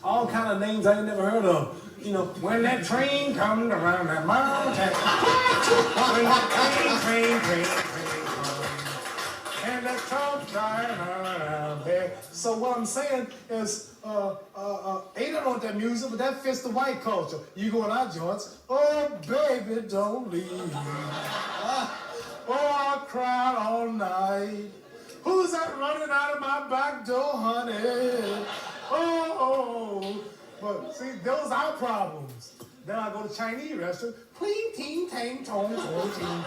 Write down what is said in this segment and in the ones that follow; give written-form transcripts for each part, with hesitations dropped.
All kind of names I ain't never heard of. You know, when that train comes around that mountain, when that train comes, and that truck driving around there. So what I'm saying is, they don't want that music, but that fits the white culture. You go in our joints, oh baby, don't leave. Oh, I cried all night. Who's that running out of my back door, honey? Oh, but see, those are our problems. Then I go to Chinese restaurant, clean, ting, tang, tong, tong, ting.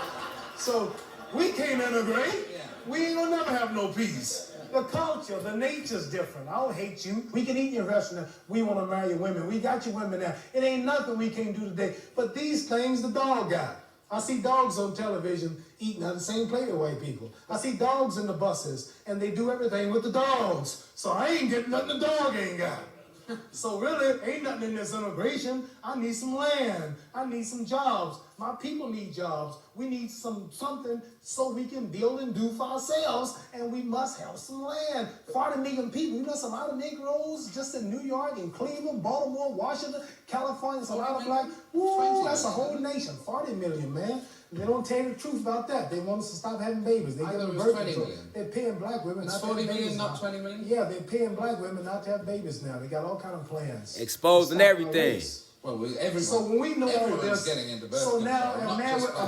So we can't integrate. We ain't gonna never have no peace. The culture, the nature's different. I don't hate you. We can eat in your restaurant. We want to marry your women. We got your women now. It ain't nothing we can't do today. But these things the dog got. I see dogs on television eating out the same plate as white people. I see dogs in the buses, and they do everything with the dogs. So I ain't getting nothing the dog ain't got. So really, ain't nothing in this immigration. I need some land. I need some jobs. My people need jobs. We need something so we can build and do for ourselves, and we must have some land. 40 million people. You know, some lot of Negroes just in New York and Cleveland, Baltimore, Washington, California. It's a lot of black. Woo, that's a whole nation. 40 million, man. They don't tell you the truth about that. They want us to stop having babies. They give them birth control. They're paying black women not to have babies. 40 million, not 20 million? Yeah, they're paying black women not to have babies now. They got all kind of plans. Exposing everything. Well, so when we know all this, getting into birth so now a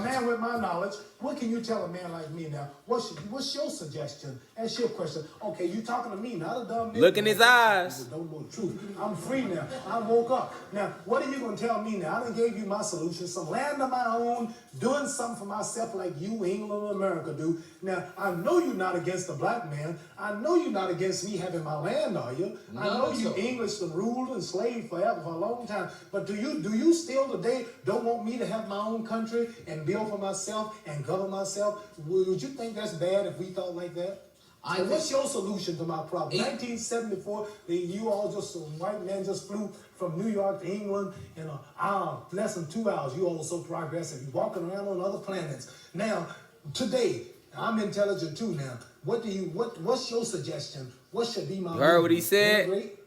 man with my knowledge, what can you tell a man like me now? What's your suggestion? Ask your question. Okay, you talking to me, not a dumb nigga. Look in his eyes. Don't know the truth. I'm free now. I woke up. Now, what are you gonna tell me now? I done gave you my solution, some land of my own, doing something for myself like you, England, and America do. Now, I know you're not against the black man. I know you're not against me having my land, are you? No, I know you English and ruled and slaved forever for a long time. But do you still today don't want me to have my own country and build for myself and govern myself? Would you think that's bad if we thought like that? What's your solution to my problem? 1974, you all just, white men just flew from New York to England in an hour, less than 2 hours. You all so progressive. You're walking around on other planets. Now, today, I'm intelligent too now. What's your suggestion? What should be my heard what he said? Integrate?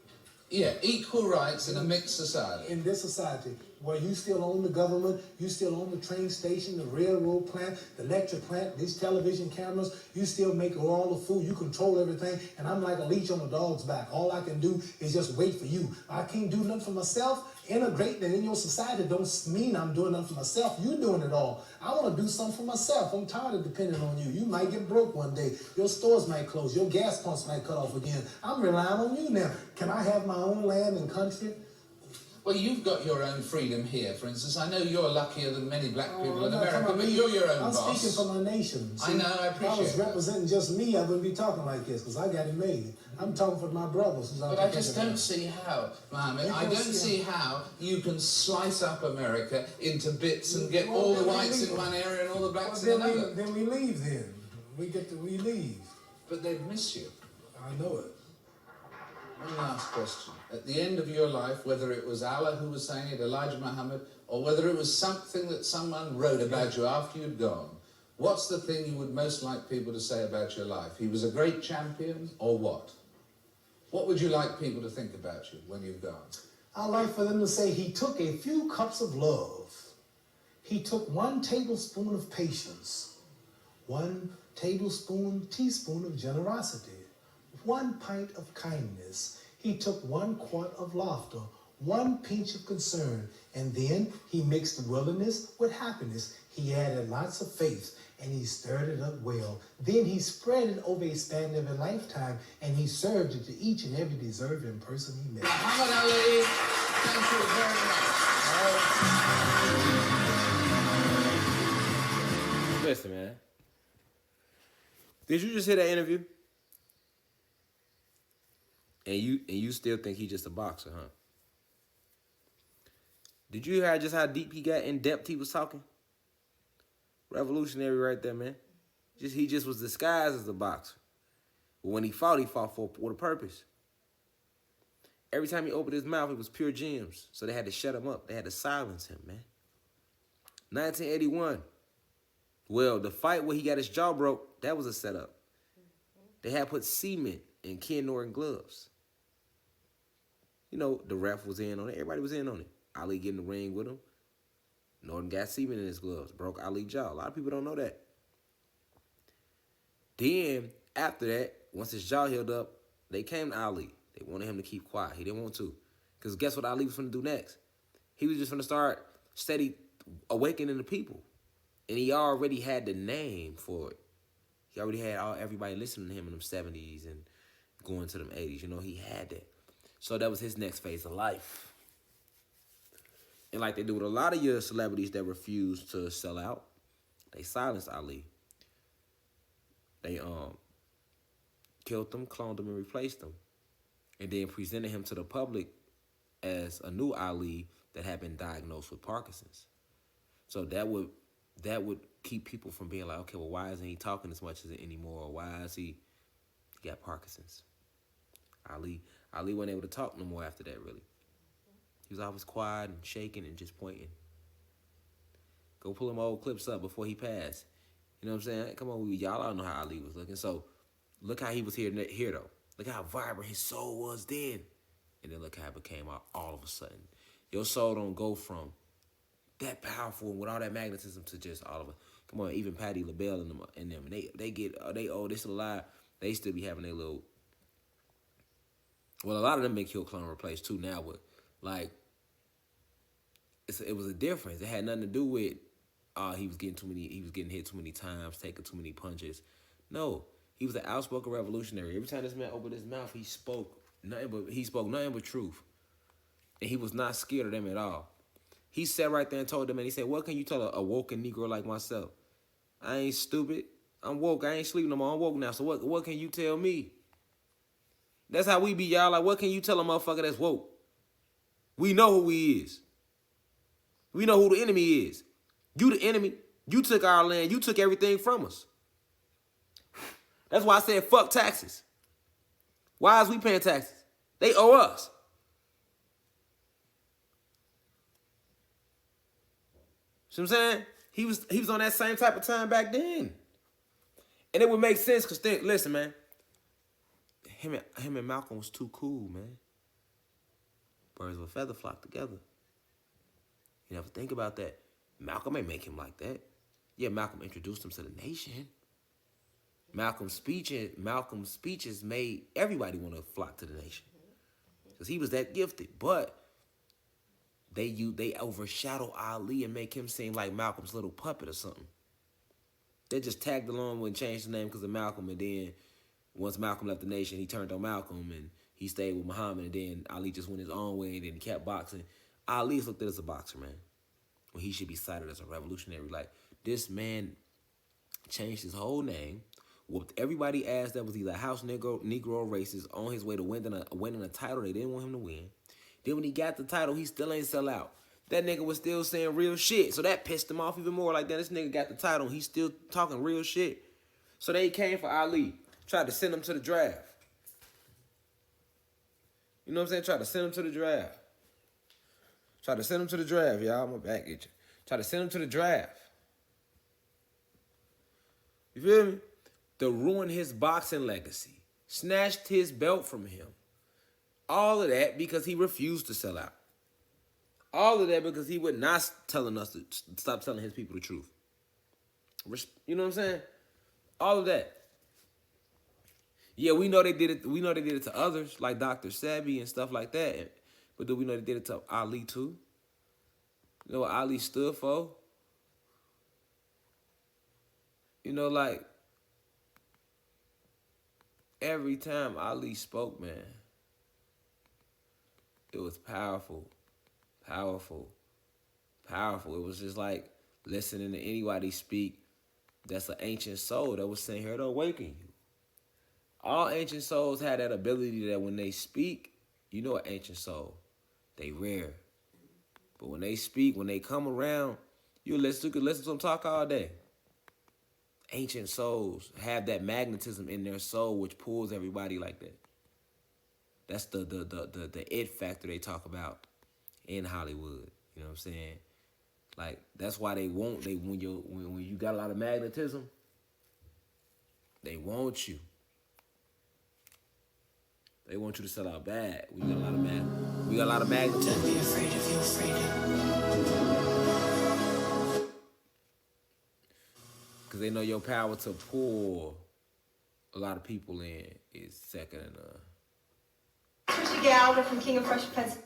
Yeah, equal rights in a mixed society. In this society, where you still own the government, you still own the train station, the railroad plant, the electric plant, these television cameras, you still make all the food, you control everything, and I'm like a leech on a dog's back. All I can do is just wait for you. I can't do nothing for myself. Integrating in your society don't mean I'm doing nothing for myself. You're doing it all. I want to do something for myself. I'm tired of depending on you. You might get broke one day. Your stores might close. Your gas pumps might cut off again. I'm relying on you now. Can I have my own land and country? Well, you've got your own freedom here, for instance. I know you're luckier than many black people in America, but you're your own boss. I'm speaking for my nation. See, I know, I appreciate it. If I was representing just me, I wouldn't be talking like this, because I got it made. I'm talking for my brothers. But I just don't see how, Mohammed, I don't see how you can slice up America into bits and get all the whites in one area and all the blacks in another. Then we leave then. We leave. But they'd miss you. I know it. One last question. At the end of your life, whether it was Allah who was saying it, Elijah Muhammad, or whether it was something that someone wrote about you after you'd gone, what's the thing you would most like people to say about your life? He was a great champion, or what? What would you like people to think about you when you've gone? I'd like for them to say he took a few cups of love. He took 1 tablespoon of patience, 1 teaspoon of generosity, 1 pint of kindness. He took 1 quart of laughter, 1 pinch of concern, and then he mixed wilderness with happiness. He added lots of faith, and he stirred it up well. Then he spread it over a span of a lifetime, and he served it to each and every deserving person he met. Muhammad Ali, thank you very much. Listen, man. Did you just hear that interview? And you still think he's just a boxer, huh? Did you hear just how deep he got, in depth he was talking? Revolutionary right there, man. He just was disguised as a boxer. But when he fought for with a purpose. Every time he opened his mouth, it was pure gems. So they had to shut him up. They had to silence him, man. 1981. Well, the fight where he got his jaw broke, that was a setup. They had put cement in Ken Norton gloves. You know, the ref was in on it. Everybody was in on it. Ali get in the ring with him. Norton got semen in his gloves. Broke Ali's jaw. A lot of people don't know that. Then, after that, once his jaw healed up, they came to Ali. They wanted him to keep quiet. He didn't want to. Because guess what Ali was going to do next? He was just going to start steady awakening the people. And he already had the name for it. He already had everybody listening to him in them 70s and going to them 80s. You know, he had that. So that was his next phase of life. And like they do with a lot of your celebrities that refuse to sell out, they silenced Ali. They killed him, cloned him, and replaced him. And then presented him to the public as a new Ali that had been diagnosed with Parkinson's. So that would keep people from being like, okay, well, why isn't he talking as much as it anymore? Or why is he got Parkinson's? Ali wasn't able to talk no more after that, really. He was always quiet and shaking and just pointing. Go pull them old clips up before he passed. You know what I'm saying? Come on, y'all all know how Ali was looking. So look how he was here though. Look how vibrant his soul was then. And then look how it became all of a sudden. Your soul don't go from that powerful with all that magnetism to just all of it. Come on, even Patti LaBelle and them. They still alive. They still be having their little. Well, a lot of them been killed, clone, replaced too now, but like it was a difference. It had nothing to do with he was getting hit too many times, taking too many punches. No, he was an outspoken revolutionary. Every time this man opened his mouth, he spoke nothing but truth, and he was not scared of them at all. He sat right there and told them, and he said, "What can you tell a woken Negro like myself? I ain't stupid. I'm woke. I ain't sleeping no more. I'm woke now. So what can you tell me?" That's how we be, y'all. Like, what can you tell a motherfucker that's woke? We know who he is. We know who the enemy is. You the enemy. You took our land. You took everything from us. That's why I said fuck taxes. Why is we paying taxes? They owe us. See what I'm saying? He was on that same type of time back then. And it would make sense because, listen, man. Him and Malcolm was too cool, man. Birds of a feather flock together. You never think about that. Malcolm ain't make him like that. Yeah, Malcolm introduced him to the nation. Malcolm's speeches made everybody want to flock to the nation. Because he was that gifted. But they overshadow Ali and make him seem like Malcolm's little puppet or something. They just tagged along and changed the name because of Malcolm, and then once Malcolm left the nation, he turned on Malcolm, and he stayed with Muhammad, and then Ali just went his own way, and then he kept boxing. Ali's looked at as a boxer, man. Well, he should be cited as a revolutionary. Like, this man changed his whole name, whooped everybody's ass that was either house Negro or racist on his way to winning a title they didn't want him to win. Then when he got the title, he still ain't sell out. That nigga was still saying real shit, so that pissed him off even more. Like, this nigga got the title, and he's still talking real shit. So they came for Ali. Tried to send him to the draft. You know what I'm saying? Tried to send him to the draft. Y'all. I'm back at you. Tried to send him to the draft. You feel me? To ruin his boxing legacy. Snatched his belt from him. All of that because he refused to sell out. All of that because he would not telling us to stop telling his people the truth. You know what I'm saying? All of that. Yeah, we know they did it. We know they did it to others, like Dr. Sebi and stuff like that. But do we know they did it to Ali too? You know what Ali stood for? You know, like, every time Ali spoke, man, it was powerful. Powerful. Powerful. It was just like listening to anybody speak that's an ancient soul that was sent here to awaken you. All ancient souls had that ability that when they speak, you know an ancient soul, they rare. But when they speak, when they come around, you could listen to them talk all day. Ancient souls have that magnetism in their soul which pulls everybody like that. That's the it factor they talk about in Hollywood. You know what I'm saying? Like, that's why when you got a lot of magnetism, they want you. They want you to sell out bad. We got a lot of mag. We got a lot of magnets. Don't be afraid if you're afraid. Because they know your power to pull a lot of people in is second to none. Trisha Gallagher from King of Fresh Prince.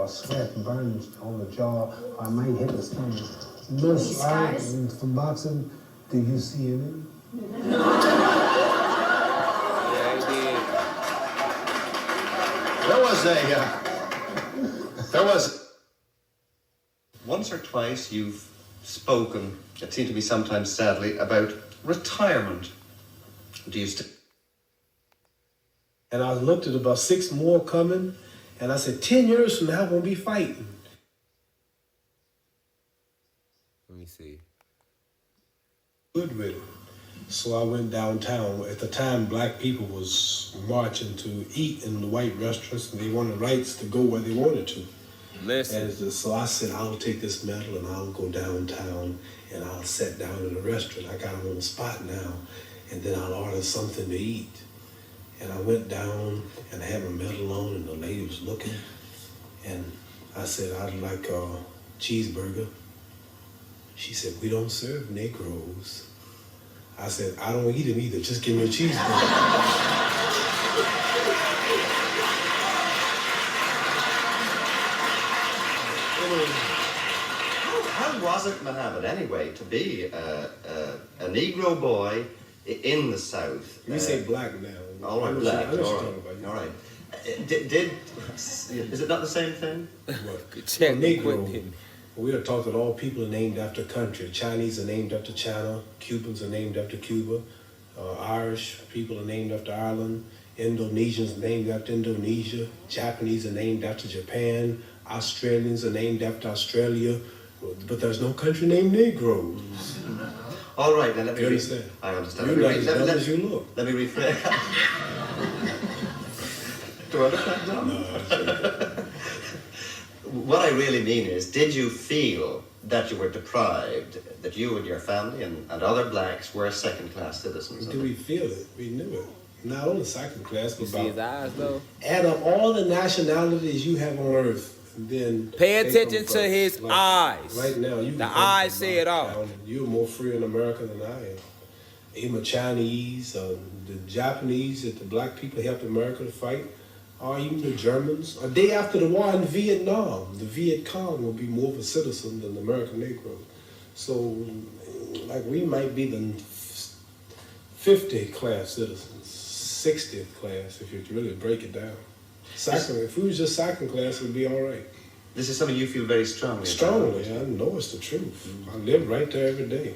Sweat and burns on the jaw. I might hit the stomach. Miss, from boxing, do you see any? There was once or twice you've spoken, it seemed to be sometimes sadly, about retirement. Do you still? And I looked at about 6 more coming, and I said, 10 years from now, I'm going to be fighting. Let me see. Good with it. So I went downtown. At the time, black people was marching to eat in the white restaurants, and they wanted rights to go where they wanted to. Listen. And so I said, I'll take this medal and I'll go downtown and I'll sit down in a restaurant. I got them on the spot now, and then I'll order something to eat. And I went down and I had my medal on, and the lady was looking, and I said, I'd like a cheeseburger. She said, we don't serve Negroes. I said, I don't eat them either, just give me a cheeseburger. How was it, Muhammad, anyway, to be a Negro boy in the South? You say black now. All right, black. All All right. Is it not the same thing? Negro. We are taught that all people are named after country. Chinese are named after China. Cubans are named after Cuba. Irish people are named after Ireland. Indonesians are named after Indonesia. Japanese are named after Japan. Australians are named after Australia. But there's no country named Negroes. All right, now let me... You understand? I understand. You're not as dumb as you look. Let me rephrase. Do I look that dumb? No. What I really mean is, did you feel that you were deprived, that you and your family and other blacks were second-class citizens? Do we feel it? We knew it. Not only second class, but You see his eyes, though? add up all the nationalities you have on earth, and then Pay attention to his eyes. Right now, you the eyes say it all. You're more free in America than I am. Even Chinese, the Japanese that the black people helped America to fight, or even the Germans. A day after the war in Vietnam, the Viet Cong will be more of a citizen than the American Negro. So, like, we might be the 50th class citizens, 60th class, if you really break it down. If we was just second class, it'd be all right. This is something you feel very strongly about. Strongly, I know it's the truth. I live right there every day.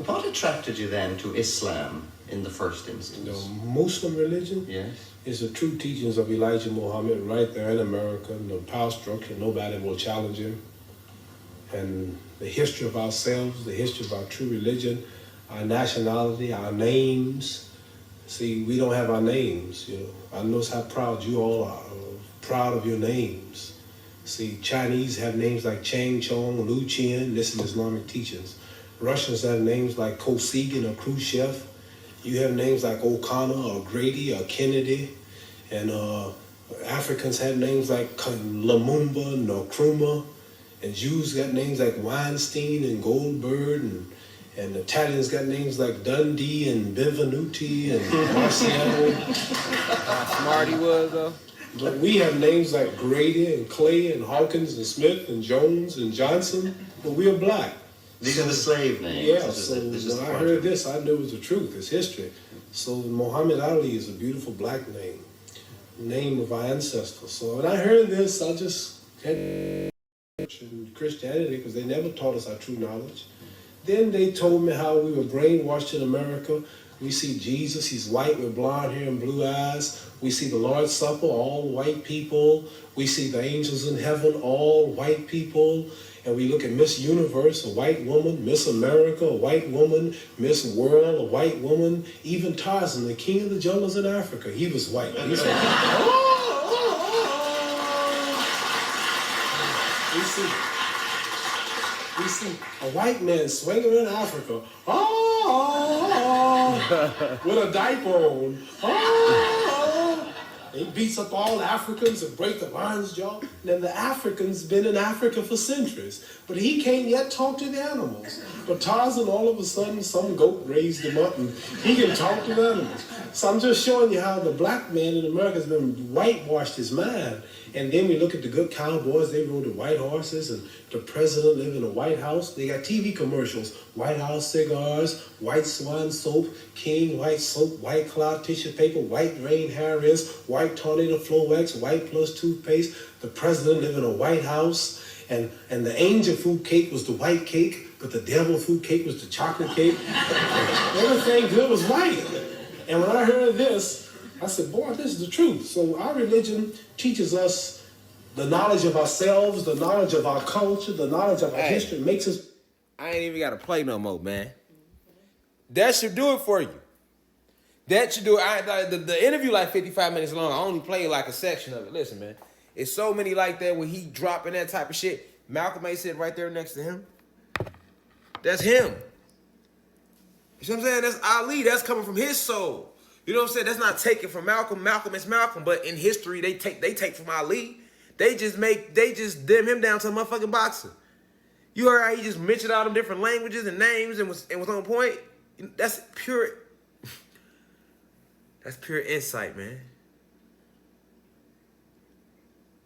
What attracted you then to Islam in the first instance? The Muslim religion? Yes. Is the true teachings of Elijah Muhammad right there in America. No power structure, nobody will challenge him. And the history of ourselves, the history of our true religion, our nationality, our names. See, we don't have our names, you know. I know how proud you all are, proud of your names. See, Chinese have names like Chang Chong, Lu Qian, this is Islamic teachings. Russians have names like Kosygin or Khrushchev. You have names like O'Connor or Grady or Kennedy. And Africans have names like Lumumba, Nkrumah. And Jews got names like Weinstein and Goldberg. And Italians got names like Dundee and Benvenuti and Marciano. How smart he was, though. But we have names like Grady and Clay and Hawkins and Smith and Jones and Johnson. But we are black. These are the slave names. Yeah, so when I heard this, I knew it was the truth. It's history. So Muhammad Ali is a beautiful black name of our ancestors. So when I heard this, I just had in Christianity because they never taught us our true knowledge. Then they told me how we were brainwashed in America. We see Jesus, he's white with blonde hair and blue eyes. We see the Lord's Supper, all white people. We see the angels in heaven, all white people. And we look at Miss Universe, a white woman, Miss America, a white woman, Miss World, a white woman. Even Tarzan, the king of the jungles in Africa, he was white. He said, We see a white man swinging in Africa. with a diaper on. Oh, he beats up all Africans and break the lion's jaw. Now the Africans been in Africa for centuries, but he can't yet talk to the animals. But Tarzan, all of a sudden, some goat raised him up and he can talk to the animals. So I'm just showing you how the black man in America has been whitewashed his mind. And then we look at the good cowboys, they rode the white horses, and the president lived in a White House. They got TV commercials, White House cigars, white swan soap, King white soap, white cloud tissue paper, white rain Harris, white tornado flow wax, white plus toothpaste. The president lived in a White House, and the angel food cake was the white cake, but the devil food cake was the chocolate cake. Everything good was white. And when I heard this, I said, boy, this is the truth. So our religion teaches us the knowledge of ourselves, the knowledge of our culture, the knowledge of our history. It makes us... I ain't even got to play no more, man. That should do it for you. That should do it. The interview like 55 minutes long. I only played like a section of it. Listen, man. It's so many like that when he dropping that type of shit. Malcolm X sitting right there next to him. That's him. You know what I'm saying? That's Ali. That's coming from his soul. You know what I'm saying? That's not taken from Malcolm. Malcolm is Malcolm, but in history they take from Ali. They just dim him down to a motherfucking boxer. You heard how he just mentioned all them different languages and names and was on point? That's pure insight, man.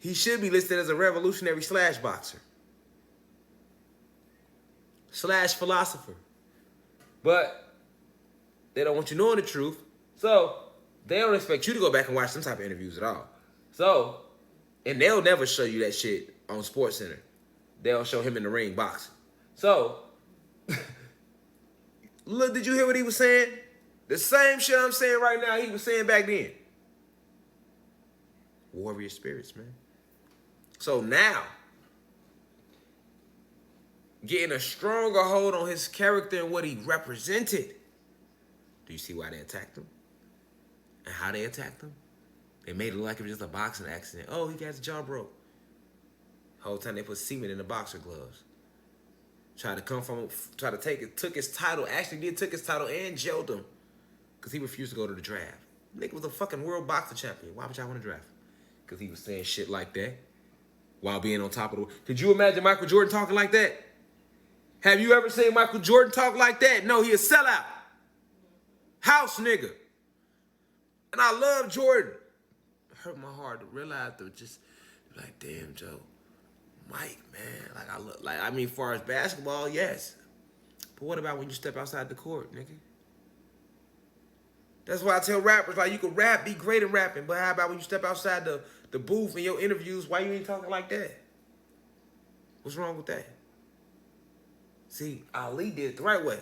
He should be listed as a revolutionary slash boxer. Slash philosopher. But they don't want you knowing the truth. So they don't expect you to go back and watch some type of interviews at all. So, and they'll never show you that shit on SportsCenter. They'll show him in the ring boxing. So, look, did you hear what he was saying? The same shit I'm saying right now he was saying back then. Warrior spirits, man. So now, getting a stronger hold on his character and what he represented. Do you see why they attacked him? And how they attacked him? They made it look like it was just a boxing accident. Oh, he got his jaw broke. Whole time they put semen in the boxer gloves. Tried to take it, took his title, took his title and jailed him. Because he refused to go to the draft. Nigga was a fucking world boxing champion. Why would y'all want to draft? Because he was saying shit like that while being on top of the world. Could you imagine Michael Jordan talking like that? Have you ever seen Michael Jordan talk like that? No, he a sellout. House nigga. And I love Jordan. It hurt my heart to realize to just be like, damn, Joe. Mike, man. I mean, as far as basketball, yes. But what about when you step outside the court, nigga? That's why I tell rappers, like, you can rap, be great at rapping, but how about when you step outside the booth in your interviews, why you ain't talking like that? What's wrong with that? See, Ali did it the right way.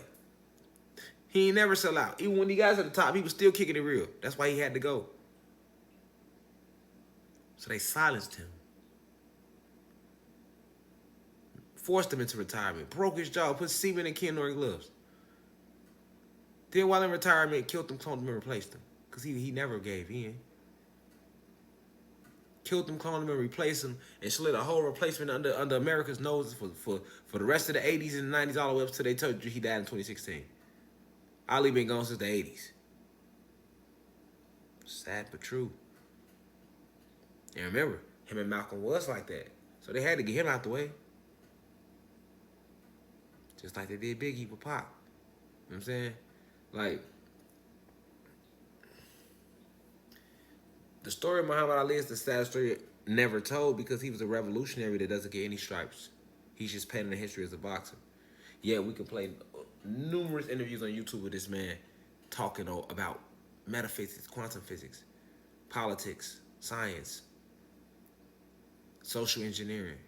He ain't never sell out. Even when he got to the top, he was still kicking it real. That's why he had to go. So they silenced him. Forced him into retirement. Broke his jaw, put semen in Ken Norton gloves. Then while in retirement, killed him, cloned him, and replaced him. Because he never gave in. Killed him, cloned him, and replaced him, and slid a whole replacement under America's noses for the rest of the 80s and the 90s all the way up till they told you he died in 2016. Ali been gone since the 80s. Sad but true. And remember, him and Malcolm was like that. So they had to get him out the way. Just like they did Biggie with Pop. You know what I'm saying? Like, the story of Muhammad Ali is the saddest story never told because he was a revolutionary that doesn't get any stripes. He's just painting the history as a boxer. Yeah, we can play numerous interviews on YouTube with this man talking about metaphysics, quantum physics, politics, science, social engineering.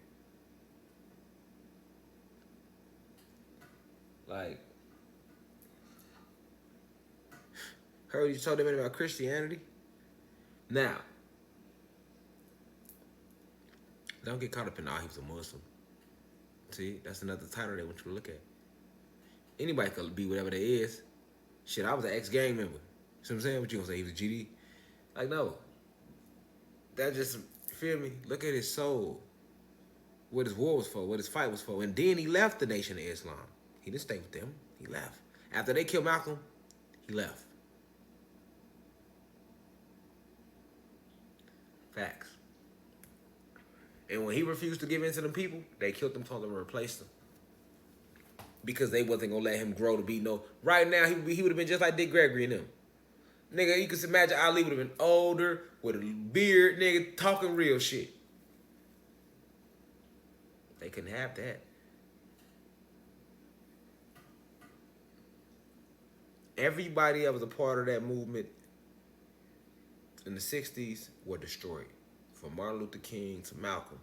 Like, heard you told them about Christianity? Now, don't get caught up in, he was a Muslim. See, that's another title they want you to look at. Anybody could be whatever they is. Shit, I was an ex-gang member. You see what I'm saying? What you gonna say? He was a GD? Like, no. That just, you feel me? Look at his soul. What his war was for, what his fight was for. And then he left the Nation of Islam. He didn't stay with them. He left. After they killed Malcolm, He left. Facts. And when he refused to give in to them people, they killed him, told him to replace him. Because they wasn't going to let him grow to be no... Right now, he would have been just like Dick Gregory and them. Nigga, you can imagine Ali would have been older, with a beard, nigga, talking real shit. They couldn't have that. Everybody that was a part of that movement in the 60s were destroyed. From Martin Luther King to Malcolm,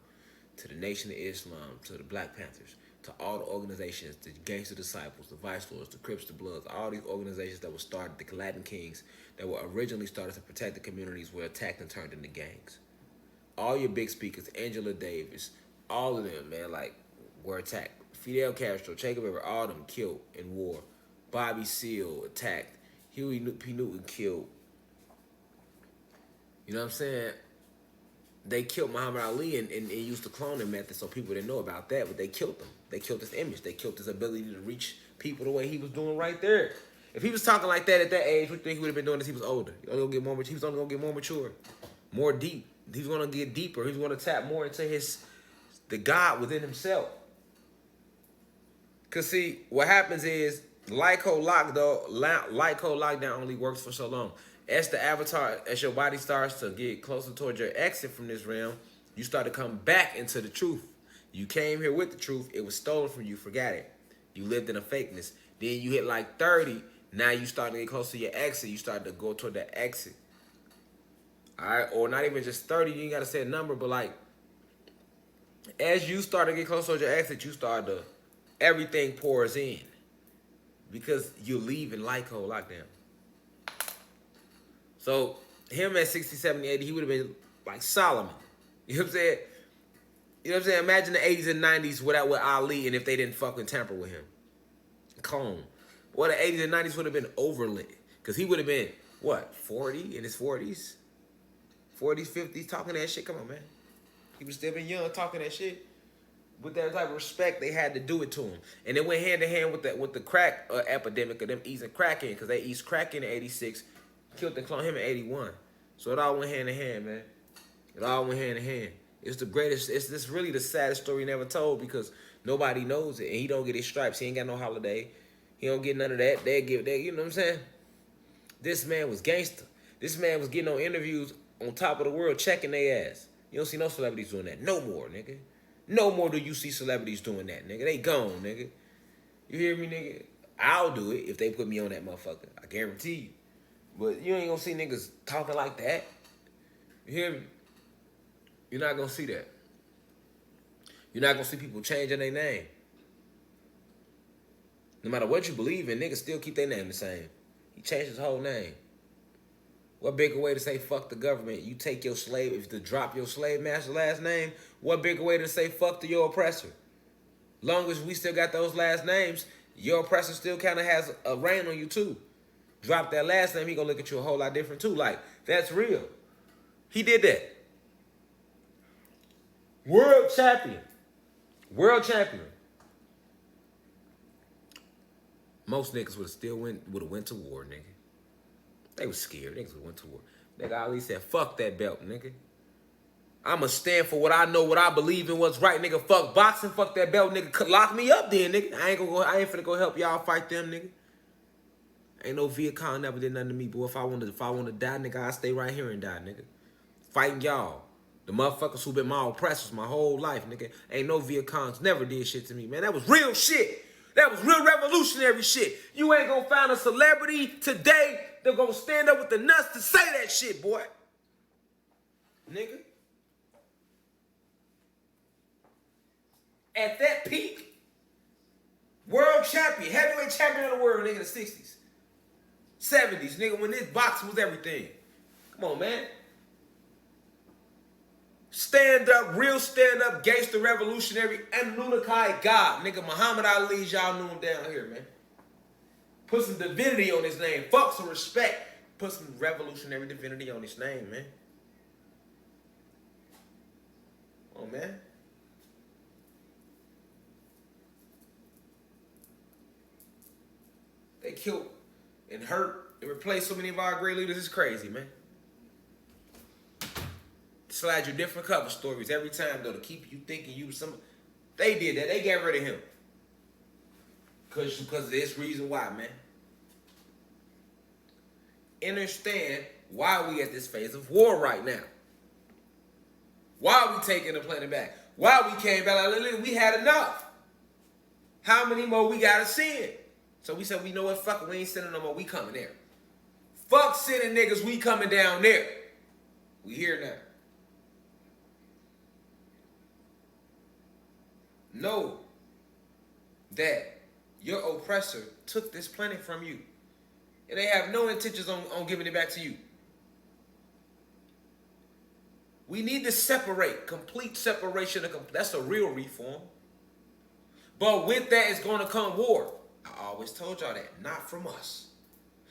to the Nation of Islam, to the Black Panthers, to all the organizations, the Gangster Disciples, the Vice Lords, the Crips, the Bloods, all these organizations that were started, the Latin Kings, that were originally started to protect the communities were attacked and turned into gangs. All your big speakers, Angela Davis, all of them, man, like, were attacked. Fidel Castro, Che Guevara, all of them killed in war. Bobby Seale attacked. Huey P. Newton killed. You know what I'm saying? They killed Muhammad Ali and used the cloning method, so people didn't know about that, but they killed him. They killed his image. They killed his ability to reach people the way he was doing right there. If he was talking like that at that age, what do you think he would have been doing as he was older? He was only going to get more mature, more deep. He was going to get deeper. He was going to tap more into the God within himself. Because, see, what happens is, light code lockdown only works for so long. As the avatar, as your body starts to get closer towards your exit from this realm, you start to come back into the truth. You came here with the truth. It was stolen from you. Forgot it. You lived in a fakeness. Then you hit like 30. Now you start to get close to your exit. You start to go toward the exit. All right? Or not even just 30. You ain't got to say a number, but like, as you start to get close to your exit, you start to, everything pours in. Because you're leaving light code lockdown. So, him at 60, 70, 80, he would have been like Solomon. You know what I'm saying? You know what I'm saying? Imagine the 80s and 90s with Ali, and if they didn't fucking tamper with him. Clone. Well, the 80s and 90s would have been overlit. Because he would have been, what, 40 in his 40s? 40s, 50s, talking that shit? Come on, man. He was still been young talking that shit. With that type of respect, they had to do it to him. And it went hand in hand with the crack epidemic of them easing crack in. Because they eased crack in 86. Killed and cloned him in 81. So it all went hand in hand, man. It all went hand in hand. It's the greatest, it's really the saddest story never told because nobody knows it. And he don't get his stripes. He ain't got no holiday. He don't get none of that. They give that, you know what I'm saying? This man was gangster. This man was getting on interviews on top of the world checking their ass. You don't see no celebrities doing that. No more, nigga. No more do you see celebrities doing that, nigga. They gone, nigga. You hear me, nigga? I'll do it if they put me on that motherfucker. I guarantee you. But you ain't gonna see niggas talking like that. You hear me? You're not gonna see that. You're not gonna see people changing their name. No matter what you believe in, niggas still keep their name the same. He changed his whole name. What bigger way to say fuck the government? You take your slave, if you drop your slave master last name, what bigger way to say fuck to your oppressor? Long as we still got those last names, your oppressor still kind of has a reign on you too. Drop that last name, he gonna look at you a whole lot different too. Like, that's real. He did that. World champion. World champion. Most niggas would have went to war, nigga. They was scared. Niggas would have went to war. Nigga Ali said, fuck that belt, nigga. I'ma stand for what I know, what I believe in, what's right, nigga. Fuck boxing, fuck that belt, nigga. Lock me up then, nigga. I ain't finna go help y'all fight them, nigga. Ain't no Viet Cong never did nothing to me, boy. If I want to die, nigga, I stay right here and die, nigga. Fighting y'all. The motherfuckers who been my oppressors my whole life, nigga. Ain't no Viet Congs never did shit to me, man. That was real shit. That was real revolutionary shit. You ain't gonna find a celebrity today that gonna stand up with the nuts to say that shit, boy. Nigga. At that peak, world champion, heavyweight champion of the world, nigga, in the 60s. 70s, nigga, when this boxing was everything. Come on, man. Stand up, real stand up, gangster revolutionary, and Lunakai God. Nigga, Muhammad Ali, y'all knew him down here, man. Put some divinity on his name. Fuck some respect. Put some revolutionary divinity on his name, man. Come on, man. They killed and hurt and replace so many of our great leaders is crazy, man. Slide you different cover stories every time, though, to keep you thinking you was some. They did that. They got rid of him. Because of this reason why, man. Understand why we at this phase of war right now. Why we taking the planet back. Why we came back. Like, we had enough. How many more we got to send? So we said, we know what, fuck it, we ain't sending no more. We coming there. Fuck sending niggas, we coming down there. We here now. Know that your oppressor took this planet from you. And they have no intentions on giving it back to you. We need to separate. Complete separation. That's a real reform. But with that is going to come war. I always told y'all that. Not from us.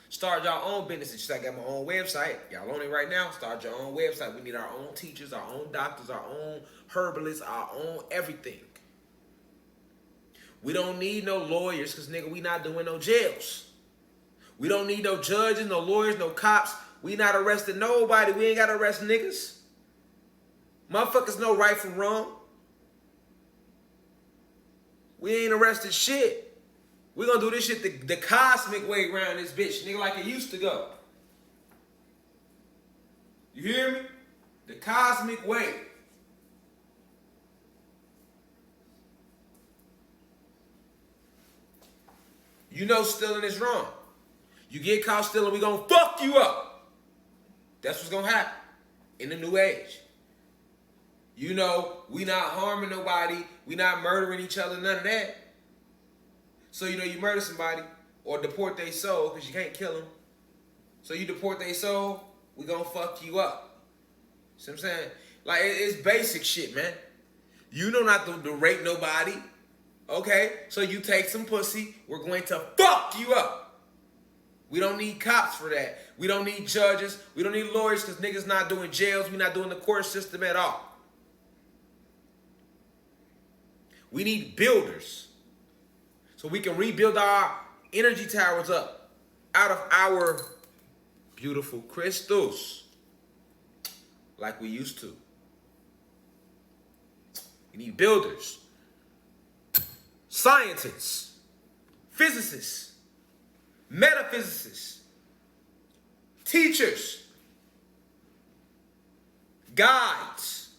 Start your own business. Just like I got my own website. Y'all on it right now. Start your own website. We need our own teachers, our own doctors, our own herbalists, our own everything. We don't need no lawyers because, nigga, we not doing no jails. We don't need no judges, no lawyers, no cops. We not arresting nobody. We ain't got to arrest niggas. Motherfuckers know right from wrong. We ain't arrested shit. We gonna do this shit the cosmic way around this bitch, nigga, like it used to go. You hear me? The cosmic way. You know stealing is wrong. You get caught stealing, we gonna fuck you up. That's what's gonna happen in the new age. You know, we not harming nobody. We not murdering each other, none of that. So, you know, you murder somebody or deport their soul because you can't kill them. So you deport their soul, we gonna fuck you up. See what I'm saying? Like, it's basic shit, man. You know not to rape nobody. Okay? So you take some pussy, we're going to fuck you up. We don't need cops for that. We don't need judges. We don't need lawyers because niggas not doing jails. We not doing the court system at all. We need builders. So we can rebuild our energy towers up out of our beautiful crystals like we used to. We need builders, scientists, physicists, metaphysicists, teachers, guides,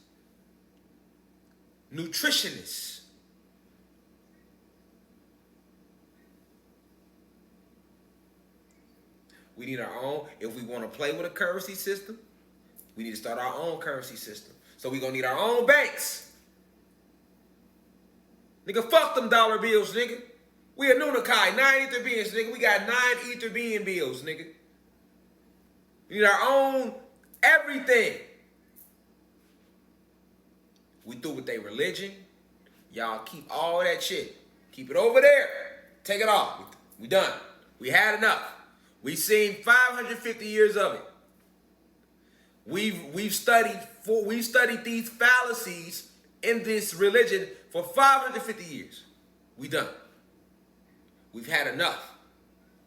nutritionists. We need our own. If we want to play with a currency system, we need to start our own currency system. So we're going to need our own banks. Nigga, fuck them dollar bills, nigga. We a Nunakai, 9 ether beings, nigga. We got 9 ether being bills, nigga. We need our own everything. We through with their religion. Y'all keep all that shit. Keep it over there. Take it off. We done. We had enough. We've seen 550 years of it. We've studied these fallacies in this religion for 550 years. We done. We've had enough.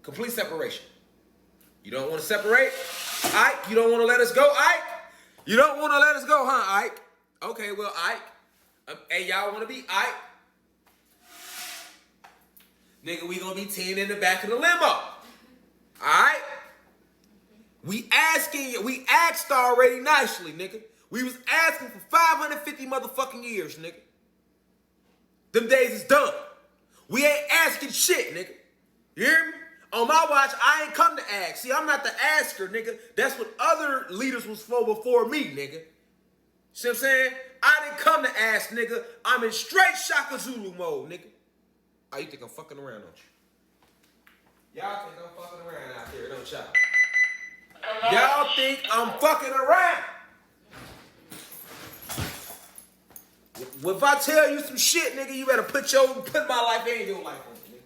Complete separation. You don't want to separate? Ike, you don't want to let us go, Ike? You don't want to let us go, huh, Ike? Okay, well, Ike. Hey, y'all want to be Ike? Nigga, we gonna be 10 in the back of the limo. Alright? We asked already nicely, nigga. We was asking for 550 motherfucking years, nigga. Them days is done. We ain't asking shit, nigga. You hear me? On my watch, I ain't come to ask. See, I'm not the asker, nigga. That's what other leaders was for before me, nigga. See what I'm saying? I didn't come to ask, nigga. I'm in straight Shaka Zulu mode, nigga. Oh, you think I'm fucking around, don't you? Y'all think I'm fucking around out here, don't y'all? Y'all think I'm fucking around. Well, if I tell you some shit, nigga, you better put my life and your life on it, nigga.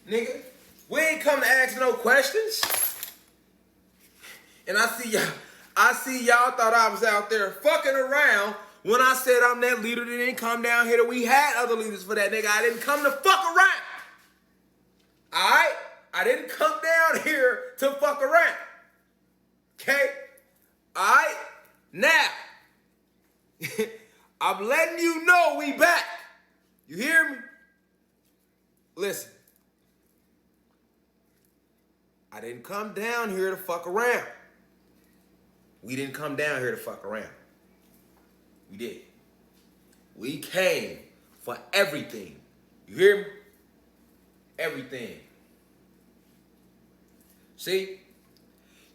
nigga. We ain't come to ask no questions. And I see y'all thought I was out there fucking around when I said I'm that leader that didn't come down here. That we had other leaders for that, nigga. I didn't come to fuck around. All right? I didn't come down here to fuck around. Okay? All right? Now, I'm letting you know we back. You hear me? Listen. I didn't come down here to fuck around. We didn't come down here to fuck around. We did. We came for everything. You hear me? Everything. See?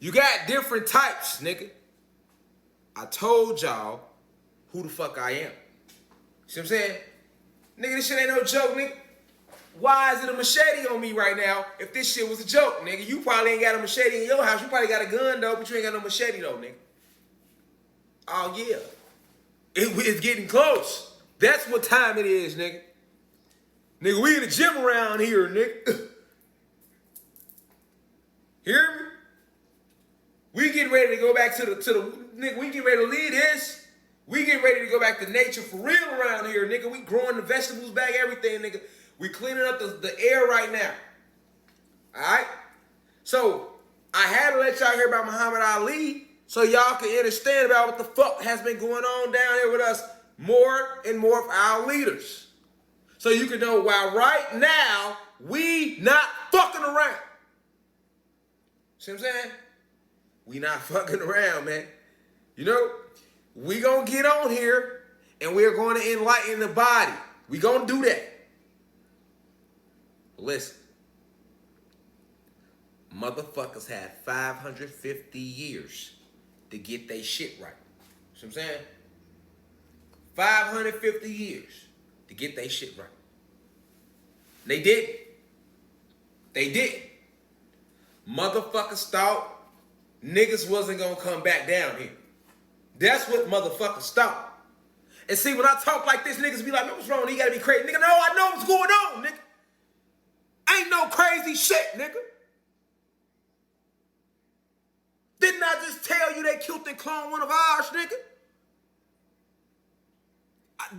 You got different types, nigga. I told y'all who the fuck I am. See what I'm saying? Nigga, this shit ain't no joke, nigga. Why is it a machete on me right now if this shit was a joke, nigga? You probably ain't got a machete in your house. You probably got a gun, though, but you ain't got no machete, though, nigga. Oh, yeah. It's getting close. That's what time it is, nigga. Nigga, we in the gym around here, nigga. Hear me? We getting ready to go back to the nigga, we getting ready to leave this. We getting ready to go back to nature for real around here, nigga. We growing the vegetables back, everything, nigga. We cleaning up the air right now. All right? So, I had to let y'all hear about Muhammad Ali so y'all can understand about what the fuck has been going on down here with us, more and more of our leaders. So you can know why right now we not fucking around. See what I'm saying? We not fucking around, man. You know, we gonna get on here and we're going to enlighten the body. We gonna do that. Listen. Motherfuckers had 550 years to get their shit right. See what I'm saying? 550 years to get their shit right. They did. They did. Motherfuckers thought niggas wasn't gonna come back down here. That's what motherfuckers thought. And see, when I talk like this, niggas be like, man, what's wrong? You gotta be crazy. Nigga, no, I know what's going on, nigga. Ain't no crazy shit, nigga. Didn't I just tell you they killed and cloned one of ours, nigga?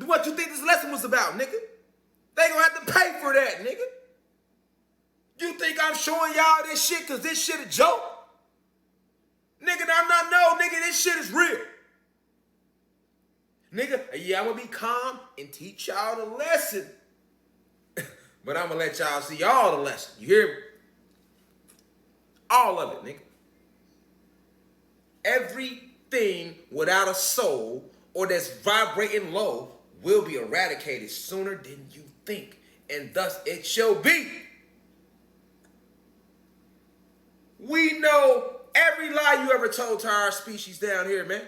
What you think this lesson was about, nigga? They gonna have to pay for that, nigga. You think I'm showing y'all this shit because this shit a joke? Nigga, no, nigga, this shit is real. Nigga, yeah, I'm gonna be calm and teach y'all the lesson. But I'm gonna let y'all see all the lesson. You hear me? All of it, nigga. Everything without a soul or that's vibrating low will be eradicated sooner than you think. And thus it shall be. We know every lie you ever told to our species down here, man.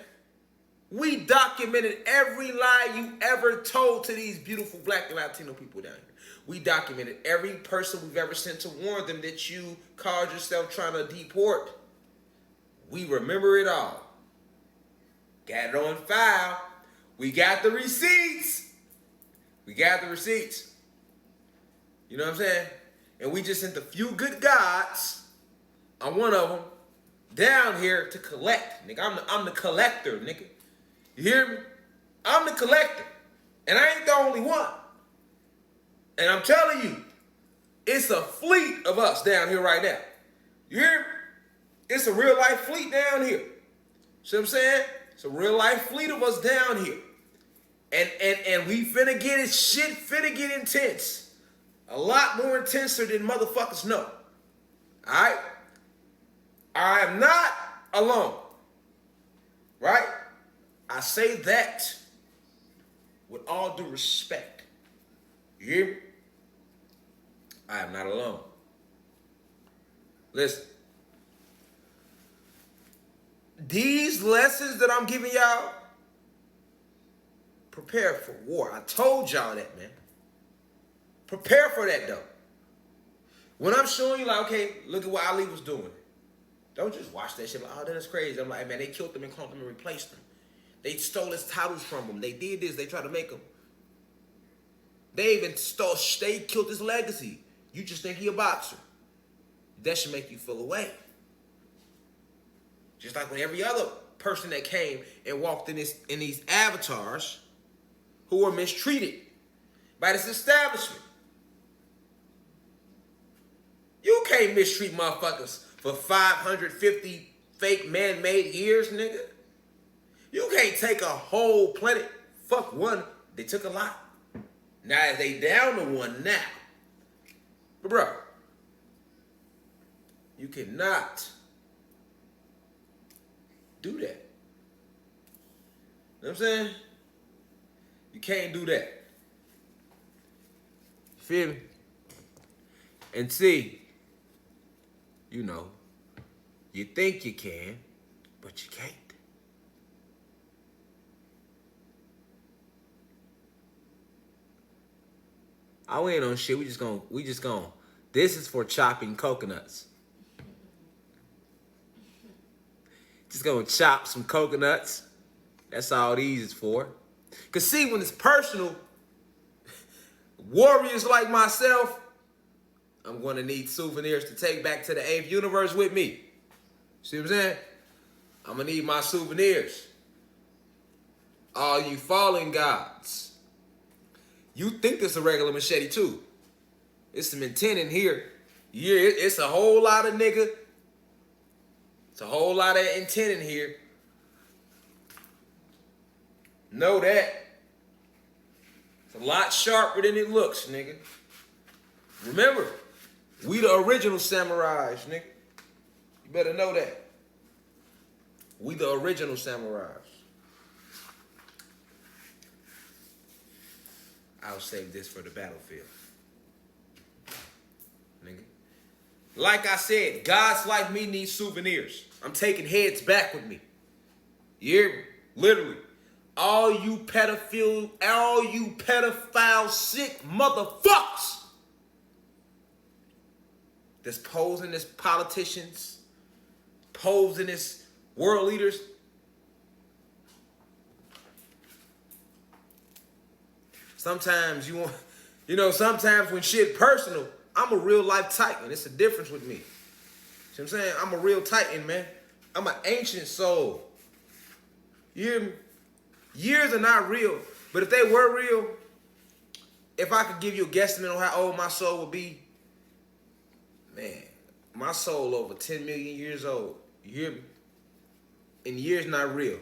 We documented every lie you ever told to these beautiful black and Latino people down here. We documented every person we've ever sent to warn them that you called yourself trying to deport. We remember it all. Got it on file. We got the receipts. We got the receipts. You know what I'm saying? And we just sent a few good gods. I'm one of them down here to collect, nigga. I'm the collector, nigga. You hear me? I'm the collector. And I ain't the only one. And I'm telling you, it's a fleet of us down here right now. You hear me? It's a real life fleet down here. See what I'm saying? It's a real life fleet of us down here. And we finna get it, shit finna get intense. A lot more intenser than motherfuckers know. Alright? I am not alone. Right? I say that with all due respect. You hear me? I am not alone. Listen. These lessons that I'm giving y'all, prepare for war. I told y'all that, man. Prepare for that, though. When I'm showing you, like, okay, look at what Ali was doing. Don't just watch that shit like, oh, that's crazy. I'm like, man, they killed him and cloned him and replaced him. They stole his titles from him. They did this. They tried to make him. They even stole, they killed his legacy. You just think he a boxer. That should make you feel away. Just like when every other person that came and walked in these avatars who were mistreated by this establishment. You can't mistreat motherfuckers for 550 fake man-made years, nigga. You can't take a whole planet. Fuck one. They took a lot. Now they down to one now. But bro, you cannot do that. You know what I'm saying? You can't do that. You feel me? And see, you know, you think you can, but you can't. We ain't on shit. We just gonna. This is for chopping coconuts. Just gonna chop some coconuts. That's all these is for. Cause see, when it's personal, warriors like myself, I'm gonna need souvenirs to take back to the 8th universe with me. See what I'm saying? I'm gonna need my souvenirs. All you fallen gods. You think this a regular machete too. It's some intent in here. Yeah, it's a whole lot of nigga. It's a whole lot of intent in here. Know that. It's a lot sharper than it looks, nigga. Remember, we the original samurais, nigga. You better know that. We the original samurais. I'll save this for the battlefield. Nigga. Like I said, gods like me need souvenirs. I'm taking heads back with me. You hear me? Literally. All you pedophile sick motherfuckers that's posing as politicians, posing as world leaders. Sometimes you want, sometimes when shit personal, I'm a real life titan. It's a difference with me. See what I'm saying? I'm a real titan, man. I'm an ancient soul. You hear me? Years are not real. But if they were real, if I could give you a guesstimate on how old my soul would be, man, my soul over 10 million years old. You hear me? And years not real.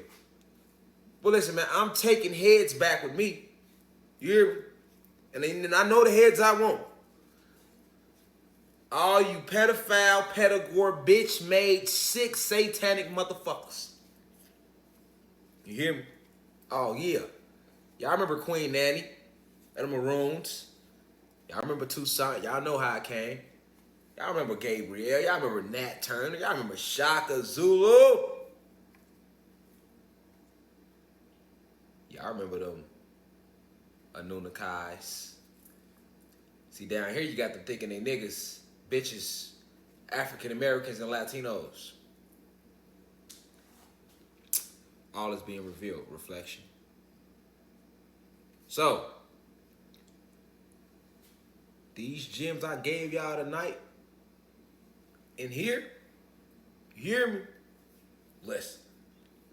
But listen, man, I'm taking heads back with me. You hear me? And I know the heads I want. All you pedophile, pedagore, bitch-made, sick, satanic motherfuckers. You hear me? Oh, yeah. Y'all remember Queen Nanny and the Maroons? Y'all remember Toussaint? Y'all know how it came. Y'all remember Gabriel? Y'all remember Nat Turner? Y'all remember Shaka Zulu? Y'all remember them Anunnakis? See, down here you got them thinking they niggas, bitches, African Americans and Latinos. All is being revealed. Reflection. So, these gems I gave y'all tonight, in here, you hear me? Listen.